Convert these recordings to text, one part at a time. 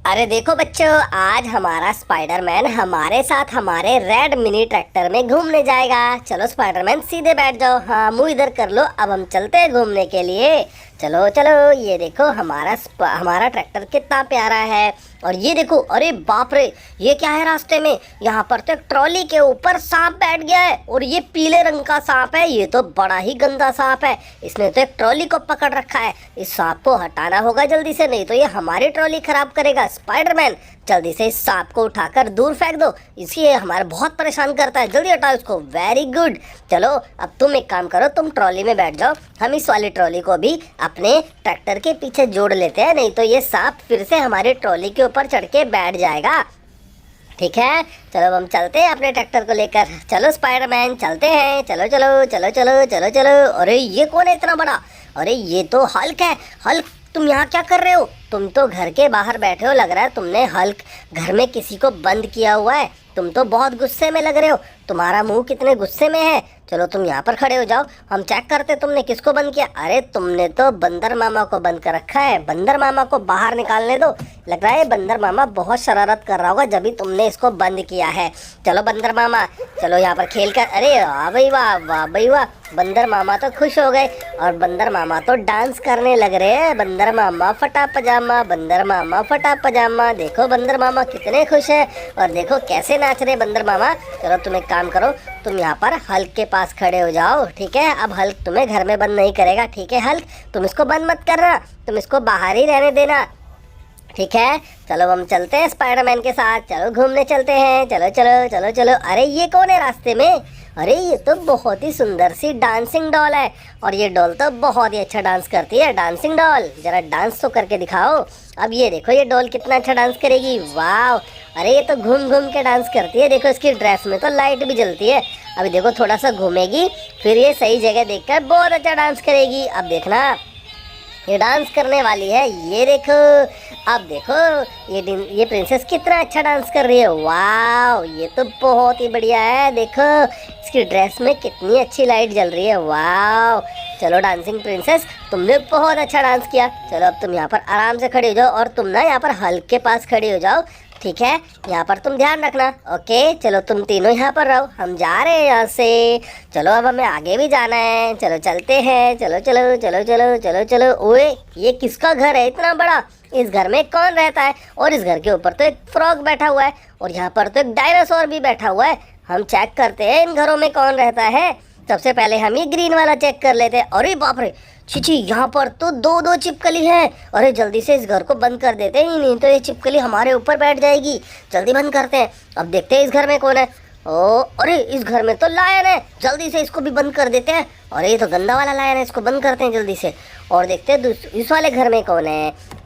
अरे देखो बच्चों, आज हमारा स्पाइडरमैन हमारे साथ हमारे रेड मिनी ट्रैक्टर में घूमने जाएगा। चलो स्पाइडरमैन सीधे बैठ जाओ। हाँ, मुंह इधर कर लो। अब हम चलते हैं घूमने के लिए। चलो चलो, ये देखो हमारा ट्रैक्टर कितना प्यारा है। और ये देखो, अरे बाप रे, ये क्या है रास्ते में? यहाँ पर तो एक ट्रॉली के ऊपर सांप बैठ गया है और ये पीले रंग का सांप है। ये तो बड़ा ही गंदा सांप है। इसने तो एक ट्रॉली को पकड़ रखा है। इस सांप को हटाना होगा जल्दी से, नहीं तो ये हमारी ट्रॉली खराब करेगा। स्पाइडरमैन, जल्दी से इस सांप को उठाकर दूर फेंक दो। इसी हमारे बहुत परेशान करता है। जल्दी हटाओ इसको। Very good. चलो अब तुम एक काम करो, तुम ट्रॉली में बैठ जाओ। हम इस वाली ट्रॉली को भी अपने ट्रैक्टर के पीछे जोड़ लेते हैं, नहीं तो ये सांप फिर से हमारी ट्रॉली के ऊपर चढ़ के बैठ जाएगा। ठीक है, चलो अब हम चलते हैं अपने ट्रैक्टर को लेकर। चलो स्पाइडरमैन, चलते हैं। चलो चलो चलो चलो चलो चलो। अरे ये कौन है इतना बड़ा? अरे ये तो हल्क है। हल्क, तुम यहाँ क्या कर रहे हो? तुम तो घर के बाहर बैठे हो। लग रहा है तुमने हल्क घर में किसी को बंद किया हुआ है। तुम तो बहुत गुस्से में लग रहे हो। तुम्हारा मुंह कितने गुस्से में है। चलो तुम यहाँ पर खड़े हो जाओ, हम चेक करते तुमने किसको बंद किया। अरे तुमने तो बंदर मामा को बंद कर रखा है। बंदर मामा को बाहर निकालने दो। लग रहा है बंदर मामा बहुत शरारत कर रहा होगा, जब भी तुमने इसको बंद किया है। चलो बंदर मामा, चलो यहाँ पर खेल कर। अरे वाह भाई वाह, वाह भाई वाह। बंदर मामा तो खुश हो गए और बंदर मामा तो डांस करने लग रहे हैं। बंदर मामा फटा पजामा, बंदर मामा फटा पजामा। देखो बंदर मामा कितने खुश है और देखो कैसे नाच रहे बंदर मामा। चलो तुम एक काम करो, तुम यहाँ पर हल्क के पास खड़े हो जाओ। ठीक है, अब हल्क तुम्हें घर में बंद नहीं करेगा। ठीक है हल्क, तुम इसको बंद मत करना, तुम इसको बाहर ही रहने देना। ठीक है, चलो हम चलते हैं स्पाइडरमैन के साथ। चलो घूमने चलते हैं। चलो चलो चलो चलो। अरे ये कौन है रास्ते में? अरे ये तो बहुत ही सुंदर सी डांसिंग डॉल है और ये डॉल तो बहुत ही अच्छा डांस करती है। डांसिंग डॉल, जरा डांस तो करके दिखाओ। अब ये देखो, ये डॉल कितना अच्छा डांस करेगी। वाह, अरे ये तो घूम घूम के डांस करती है। देखो इसकी ड्रेस में तो लाइट भी जलती है। अभी देखो थोड़ा सा घूमेगी, फिर ये सही जगह देखकर बहुत अच्छा डांस करेगी। अब देखना, ये डांस करने वाली है। ये देखो, अब देखो ये प्रिंसेस कितना अच्छा डांस कर रही है। वाह, ये तो बहुत ही बढ़िया है। देखो इसकी ड्रेस में कितनी अच्छी लाइट जल रही है। वाह, चलो डांसिंग प्रिंसेस, तुमने बहुत अच्छा डांस किया। चलो अब तुम यहाँ पर आराम से खड़ी हो जाओ और तुम ना यहाँ पर हल्क के पास खड़ी हो जाओ। ठीक है, यहाँ पर तुम ध्यान रखना। ओके, चलो तुम तीनों यहाँ पर रहो, हम जा रहे हैं यहाँ से। चलो अब हमें आगे भी जाना है। चलो चलते हैं। चलो चलो चलो चलो चलो चलो। ओए, ये किसका घर है इतना बड़ा? इस घर में कौन रहता है? और इस घर के ऊपर तो एक फ्रॉग बैठा हुआ है और यहाँ पर तो एक डायनासोर भी बैठा हुआ है। हम चेक करते हैं इन घरों में कौन रहता है। सबसे पहले हम ये ग्रीन वाला चेक कर लेते हैं। अरे बाप रे, छी, यहाँ पर तो दो दो छिपकली है। अरे जल्दी से इस घर को बंद कर देते हैं, नहीं तो ये छिपकली हमारे ऊपर बैठ जाएगी। जल्दी बंद करते हैं। अब देखते हैं इस घर में कौन है। ओ अरे, इस घर में तो लायन है। जल्दी से इसको भी बंद कर देते हैं। अरे ये तो गंदा वाला लायन है, इसको बंद करते हैं जल्दी से। और देखते हैं इस वाले घर में कौन है।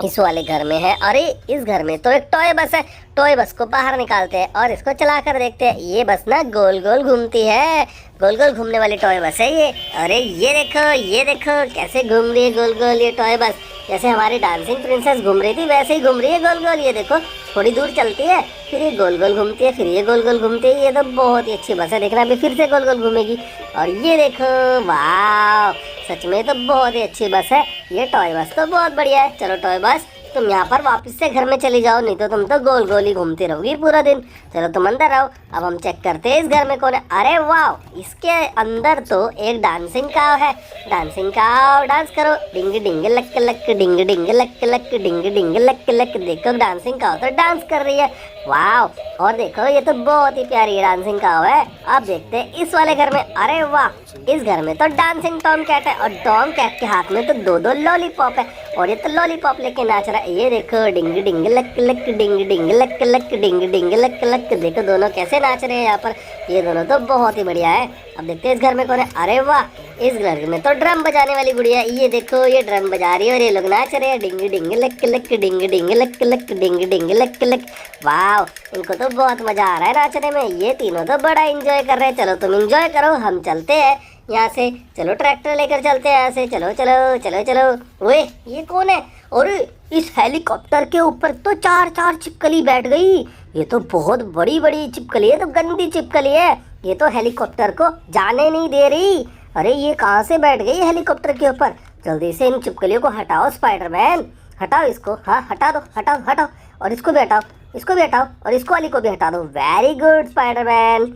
इस वाले घर में है। अरे इस घर में तो एक टॉय बस है। टॉय बस को बाहर निकालते हैं और इसको चला कर देखते हैं। ये बस ना गोल गोल घूमती है, गोल गोल घूमने वाली टॉय बस है ये। अरे ये देखो कैसे घूम रही है गोल गोल ये टॉय बस। जैसे हमारी डांसिंग प्रिंसेस घूम रही थी वैसे ही घूम रही है गोल गोल। ये देखो थोड़ी दूर चलती है, फिर ये गोल गोल घूमती है, फिर ये गोल गोल घूमती है। ये तो बहुत ही अच्छी बस है। देखना अभी फिर से गोल गोल घूमेगी। और ये देखो, वाह, सच में तो बहुत ही अच्छी बस है ये। टॉय बस तो बहुत बढ़िया है। चलो टॉय बस, तुम यहाँ पर वापस से घर में चली जाओ, नहीं तो तुम तो गोल गोल ही घूमती रहोगी पूरा दिन। चलो तुम अंदर आओ। अब हम चेक करते हैं इस घर में कौन है। अरे वाह, इसके अंदर तो एक डांसिंग काव है। डांसिंग काव, डांस करो। डिंग डिंग लक लक, डिंग डिंग लक लक, डिंग डिंग लक लक। देखो डांसिंग काव तो डांस कर रही है। वाह, और देखो ये तो बहुत ही प्यारी डांसिंग काव है। अब देखते हैं इस वाले घर में। अरे वाह, इस घर में तो डांसिंग टॉम कैट है और टॉम कैट के हाथ में तो दो दो लॉलीपॉप है और ये तो लॉलीपॉप लेके नाच रहा है। ये देखो, डिंग डिंग लक लक, डिंग डिंग लक लक, डिंग डिंग लक लक। देखो दोनों कैसे नाच रहे हैं यहाँ पर। ये दोनों तो बहुत ही बढ़िया है। अब देखते हैं इस घर में कौन है। अरे वाह, इस घर में तो ड्रम बजाने वाली गुड़िया है। ये देखो, ये ड्रम बजा रही है और ये लोग नाच रहे हैं। डिंग डिंग लक लक, डिंग डिंग लक लक, डिंग डिंग लक लक। वाह, इनको तो बहुत मजा आ रहा है नाचने में। ये तीनों तो बड़ा एंजॉय कर रहे हैं। चलो तुम एंजॉय करो, हम चलते हैं यहाँ से। चलो ट्रैक्टर लेकर चलते हैं यहाँ से। चलो चलो चलो चलो। ओए ये कौन है? अरे इस हेलीकॉप्टर के ऊपर तो चार चार छिपकली बैठ गई। ये तो बहुत बड़ी बड़ी छिपकली है, तो गंदी छिपकली है। ये तो हेलीकॉप्टर को जाने नहीं दे रही। अरे ये कहाँ से बैठ गई हेलीकॉप्टर के ऊपर? जल्दी से इन छिपकलियों को हटाओ स्पाइडरमैन, हटाओ इसको, हाँ हटा दो, हटाओ हटाओ, और इसको भी हटाओ, इसको भी हटाओ, और इसको वाली को भी हटा दो। वेरी गुड स्पाइडरमैन,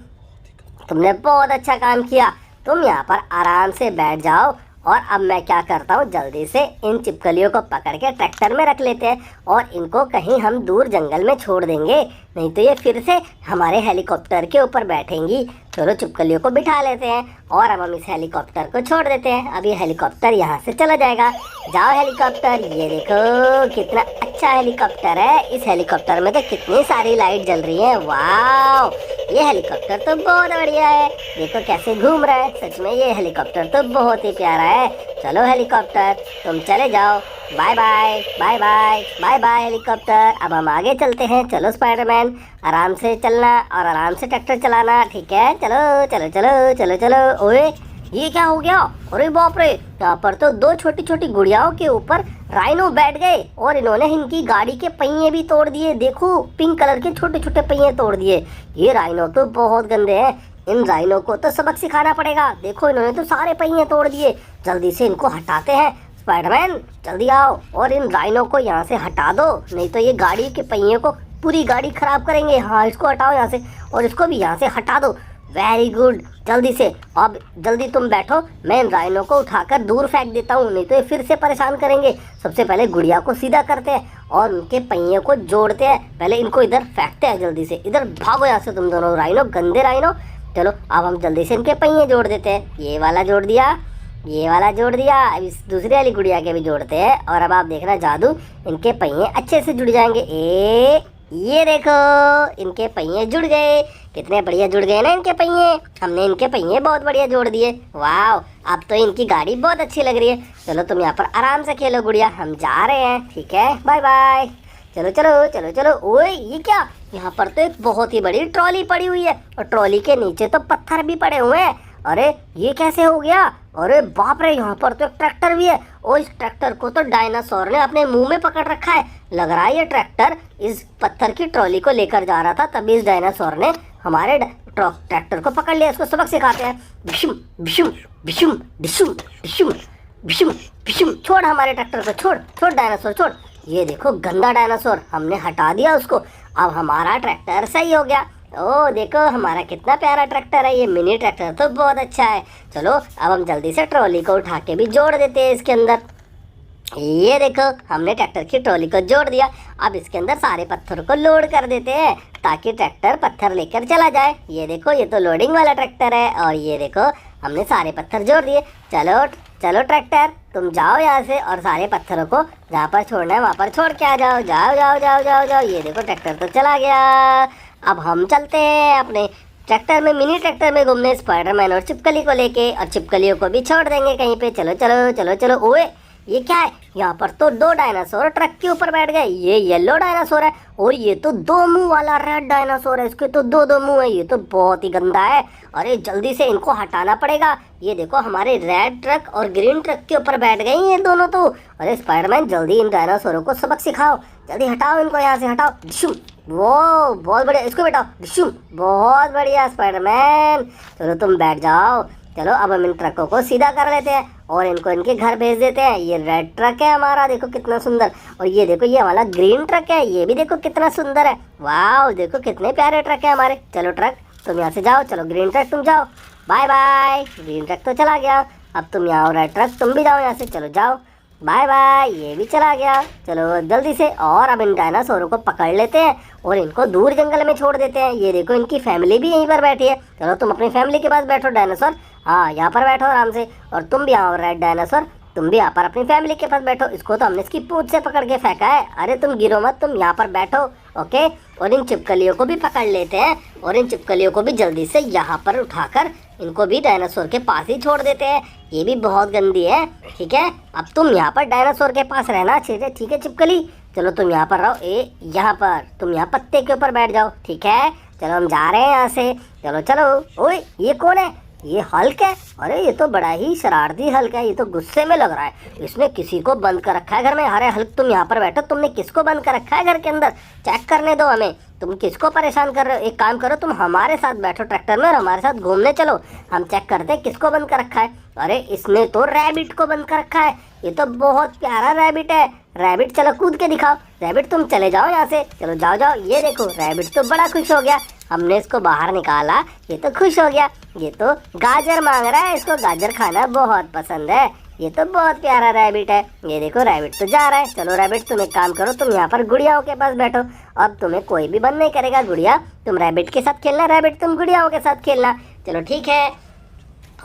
तुमने बहुत अच्छा काम किया। तुम यहाँ पर आराम से बैठ जाओ, और अब मैं क्या करता हूँ, जल्दी से इन छिपकलियों को पकड़ के ट्रैक्टर में रख लेते हैं और इनको कहीं हम दूर जंगल में छोड़ देंगे, नहीं तो ये फिर से हमारे हेलीकॉप्टर के ऊपर बैठेंगी। चलो छिपकलियों को बिठा लेते हैं और अब हम इस हेलीकॉप्टर को छोड़ देते हैं। अब ये हेलीकॉप्टर यहाँ से चला जाएगा। जाओ हेलीकॉप्टर, ये देखो कितना अच्छा हेलीकॉप्टर है। इस हेलीकॉप्टर में तो कितनी सारी लाइट जल रही है। वाह, ये हेलीकॉप्टर तो बहुत बढ़िया है, देखो कैसे घूम रहा है। सच में ये हेलीकॉप्टर तो बहुत ही प्यारा है। चलो हेलीकॉप्टर तुम चले जाओ, bye bye bye bye bye bye helicopter. अब हम आगे चलते हैं। चलो स्पाइडरमैन, आराम से चलना और आराम से ट्रैक्टर चलाना, ठीक है। चलो चलो चलो चलो चलो। ओए ये क्या हो गया, अरे बाप रे, यहाँ पर तो दो छोटी छोटी गुड़ियाओं के ऊपर राइनो बैठ गए और इन्होंने इनकी गाड़ी के पहिए भी तोड़ दिए। देखो पिंक कलर के छोटे छोटे पहिए तोड़ दिए। ये राइनो तो बहुत गंदे हैं, इन राइनो को तो सबक सिखाना पड़ेगा। देखो इन्होंने तो सारे पहिए तोड़ दिए, जल्दी से इनको हटाते हैं। स्पाइडरमैन जल्दी आओ और इन राइनो को यहाँ से हटा दो, नहीं तो ये गाड़ी के पहिए को पूरी गाड़ी खराब करेंगे। हाँ इसको हटाओ यहाँ से, और इसको भी यहाँ से हटा दो। वेरी गुड, जल्दी से। अब जल्दी तुम बैठो, मैं इन राइनो को उठाकर दूर फेंक देता हूँ, नहीं तो ये फिर से परेशान करेंगे। सबसे पहले गुड़िया को सीधा करते हैं और उनके पहिए को जोड़ते हैं। पहले इनको इधर फेंकते हैं, जल्दी से इधर भागो यहाँ से तुम दोनों राइनो, गंदे राइनो। चलो अब हम जल्दी से इनके पहिए जोड़ देते हैं। ये वाला जोड़ दिया, ये वाला जोड़ दिया, अब इस दूसरी वाली गुड़िया के भी जोड़ते हैं। और अब आप देखना जादू, इनके पहिए अच्छे से जुड़ जाएंगे। ये देखो इनके पहिए जुड़ गए, कितने बढ़िया जुड़ गए ना इनके पहिए। हमने इनके पहिए बहुत बढ़िया जोड़ दिए। वाह, अब तो इनकी गाड़ी बहुत अच्छी लग रही है। चलो तुम यहाँ पर आराम से खेलो गुड़िया, हम जा रहे हैं, ठीक है, बाय बाय। चलो चलो चलो चलो। ओए ये क्या, यहाँ पर तो एक बहुत ही बड़ी ट्रॉली पड़ी हुई है और ट्रॉली के नीचे तो पत्थर भी पड़े हुए हैं। अरे ये कैसे हो गया, अरे बाप रे, यहाँ पर तो एक ट्रैक्टर भी है। और इस ट्रैक्टर को तो डायनासोर ने अपने मुंह में पकड़ रखा है। लग रहा है ये ट्रैक्टर इस पत्थर की ट्रॉली को लेकर जा रहा था, तभी इस डायनासोर ने हमारे ट्रैक्टर को पकड़ लिया। इसको सबक सिखाते हैं। बिशुम बिशुम बिशुम बिशुम बिशुम बिशुम बिशुम। छोड़ हमारे ट्रैक्टर को, छोड़ छोड़ डायनासोर छोड़। ये देखो गंदा डायनासोर, हमने हटा दिया उसको। अब हमारा ट्रैक्टर सही हो गया। ओ देखो हमारा कितना प्यारा ट्रैक्टर है, ये मिनी ट्रैक्टर तो बहुत अच्छा है। चलो अब हम जल्दी से ट्रॉली को उठा के भी जोड़ देते हैं इसके अंदर। ये देखो हमने ट्रैक्टर की ट्रॉली को जोड़ दिया। अब इसके अंदर सारे पत्थरों को लोड कर देते हैं ताकि ट्रैक्टर पत्थर लेकर चला जाए। ये देखो ये तो लोडिंग वाला ट्रैक्टर है, और ये देखो हमने सारे पत्थर जोड़ दिए। चलो चलो ट्रैक्टर तुम जाओ यहाँ से और सारे पत्थरों को जहाँ पर छोड़ना है वहाँ पर छोड़ के आ जाओ। जाओ जाओ जाओ जाओ जाओ। ये देखो ट्रैक्टर तो चला गया। अब हम चलते हैं अपने ट्रैक्टर में, मिनी ट्रैक्टर में घूमने, स्पाइडरमैन और छिपकली को लेके, और छिपकलियों को भी छोड़ देंगे कहीं पे। चलो चलो चलो चलो। ओए ये क्या है, यहाँ पर तो दो डायनासोर ट्रक के ऊपर बैठ गए। ये येलो डायनासोर है और ये तो दो मुंह वाला रेड डायनासोर है, इसके तो दो दो मुंह है। ये तो बहुत ही गंदा है। अरे जल्दी से इनको हटाना पड़ेगा। ये देखो हमारे रेड ट्रक और ग्रीन ट्रक के ऊपर बैठ गए ये दोनों तो। अरे स्पाइडरमैन जल्दी इन डायनासोरों को सबक सिखाओ, जल्दी हटाओ इनको यहाँ से, हटाओ। डिशुम, वो बहुत बढ़िया, इसको बैठाओ। डिशुम, बहुत बढ़िया स्पाइडरमैन। चलो तुम बैठ जाओ। चलो अब हम इन ट्रकों को सीधा कर लेते हैं और इनको इनके घर भेज देते हैं। ये रेड ट्रक है हमारा, देखो कितना सुंदर, और ये देखो ये हमारा ग्रीन ट्रक है, ये भी देखो कितना सुंदर है। वाह देखो कितने प्यारे ट्रक है हमारे। चलो ट्रक तुम यहाँ से जाओ, चलो ग्रीन ट्रक तुम जाओ, बाय बाय। ग्रीन ट्रक तो चला गया, अब तुम यहाँ रेड ट्रक तुम भी जाओ यहाँ से, चलो जाओ, बाय बाय। ये भी चला गया। चलो जल्दी से, और अब इन डायनासोरों को पकड़ लेते हैं और इनको दूर जंगल में छोड़ देते हैं। ये देखो इनकी फैमिली भी यहीं पर बैठी है। चलो तुम अपनी फैमिली के पास बैठो डायनासोर, हाँ यहाँ पर बैठो आराम से, और तुम भी आओ रेड डायनासोर, तुम भी यहाँ पर अपनी फैमिली के पास बैठो। इसको तो हमने इसकी पूंछ से पकड़ के फेंका है। अरे तुम गिरो मत, तुम यहाँ पर बैठो, ओके। और इन छिपकलियों को भी पकड़ लेते हैं और इन छिपकलियों को भी जल्दी से यहाँ पर उठाकर इनको भी डायनासोर के पास ही छोड़ देते हैं। ये भी बहुत गंदी है, ठीक है। अब तुम यहाँ पर डायनासोर के पास रहना, ठीक है छिपकली। चलो तुम यहाँ पर रहो, यहाँ पर तुम यहाँ पत्ते के ऊपर बैठ जाओ, ठीक है। चलो हम जा रहे हैं यहाँ से, चलो चलो। ओए ये कौन है, ये हल्क है। अरे ये तो बड़ा ही शरारती हल्क है, ये तो गुस्से में लग रहा है, इसने किसी को बंद कर रखा है घर में। अरे हल्क तुम यहाँ पर बैठो, तुमने किसको बंद कर रखा है घर के अंदर, चेक करने दो हमें, तुम किसको परेशान कर रहे हो। एक काम करो, तुम हमारे साथ बैठो ट्रैक्टर में और हमारे साथ घूमने चलो, हम चेक करते हैं किसको बंद कर रखा है। अरे इसने तो रैबिट को बंद कर रखा है, ये तो बहुत प्यारा रैबिट है। रैबिट चलो कूद के दिखाओ। रैबिट तुम चले जाओ यहाँ से, चलो जाओ जाओ। ये देखो रैबिट तो बड़ा खुश हो गया, हमने इसको बाहर निकाला, ये तो खुश हो गया। ये तो गाजर मांग रहा है, इसको गाजर खाना बहुत पसंद है। ये तो बहुत प्यारा रैबिट है। ये देखो रैबिट तो जा रहा है। चलो रैबिट तुम एक काम करो, तुम यहाँ पर गुड़ियाओं के पास बैठो। अब तुम्हें कोई भी बंद नहीं करेगा। गुड़िया तुम रैबिट के साथ खेलना, रैबिट तुम गुड़ियाओं के साथ खेलना। चलो ठीक है।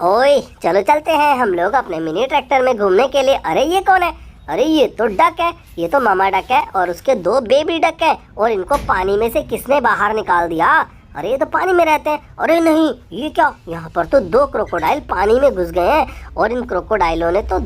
ओए चलो चलते हैं हम लोग अपने मिनी ट्रैक्टर में घूमने के लिए। अरे ये कौन है? अरे ये तो डक है, ये तो मामा डक है और उसके 2 बेबी डक हैं। और इनको पानी में से किसने बाहर निकाल दिया? अरे ये तो पानी में रहते हैं। अरे नहीं, ये क्या, यहाँ पर तो 2 क्रोकोडाइल पानी में घुस गए हैं और इन क्रोकोडाइलों ने तो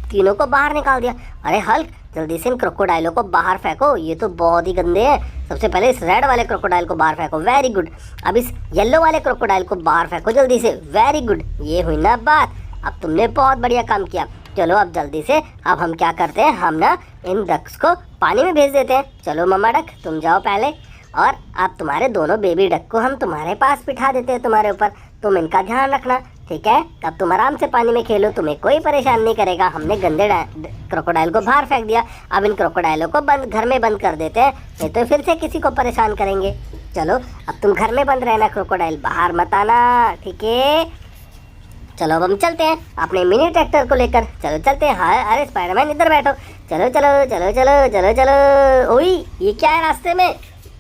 तीनों को बाहर निकाल दिया। अरे हल्क जल्दी से इन क्रोकोडाइलों को बाहर फेंको, ये तो बहुत ही गंदे हैं। सबसे पहले इस रेड वाले क्रोकोडाइल को बाहर फेंको, वेरी गुड। अब इस येलो वाले क्रोकोडाइल को बाहर फेंको जल्दी से, वेरी गुड। ये हुई ना बात, अब तुमने बहुत बढ़िया काम किया। चलो अब जल्दी से, अब हम क्या करते हैं, हम ना इन डक्स को पानी में भेज देते हैं। चलो मम्मा डक तुम जाओ पहले, और अब तुम्हारे दोनों बेबी डक को हम तुम्हारे पास बिठा देते हैं, तुम्हारे ऊपर। तुम इनका ध्यान रखना, ठीक है? अब तुम आराम से पानी में खेलो, तुम्हें कोई परेशान नहीं करेगा। हमने गंदे क्रोकोडाइल को बाहर फेंक दिया, अब इन क्रोकोडाइलों को घर में बंद कर देते हैं, नहीं तो फिर से किसी को परेशान करेंगे। चलो अब तुम घर में बंद रहना, क्रोकोडाइल बाहर मत आना, ठीक है? चलो अब हम चलते हैं अपने मिनी ट्रैक्टर को लेकर। चलो चलते हैं। हाँ अरे स्पाइडरमैन इधर बैठो, चलो चलो चलो चलो चलो चलो। ओई ये क्या है रास्ते में?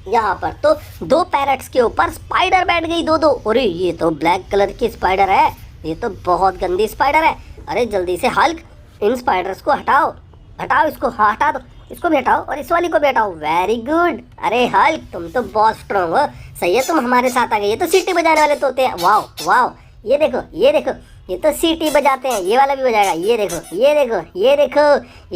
यहाँ पर तो 2 पैरट्स के ऊपर स्पाइडर बैठ गई, 2-2। अरे ये तो ब्लैक कलर की स्पाइडर है, ये तो बहुत गंदी स्पाइडर है। अरे जल्दी से हल्क इन स्पाइडर्स को हटाओ, हटाओ इसको, हाँ हटा दो, इसको भी हटाओ और इस वाली को भी हटाओ, वेरी गुड। अरे हल्क तुम तो बहुत स्ट्रॉन्ग हो, सही है तुम हमारे साथ आ गए। ये तो सीटी बजाने वाले तोते हैं, वाह वाह। ये देखो ये देखो, ये तो सीटी बजाते हैं, ये वाला भी बजाएगा। ये देखो ये देखो ये देखो,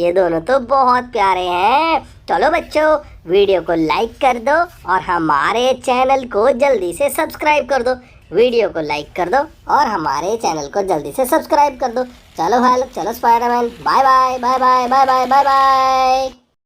ये दोनों तो बहुत प्यारे हैं। चलो बच्चों वीडियो को लाइक कर दो और हमारे चैनल को जल्दी से सब्सक्राइब कर दो। वीडियो को लाइक कर दो और हमारे चैनल को जल्दी से सब्सक्राइब कर दो। चलो हल्क, चलो Spiderman, bye bye bye bye bye bye bye bye.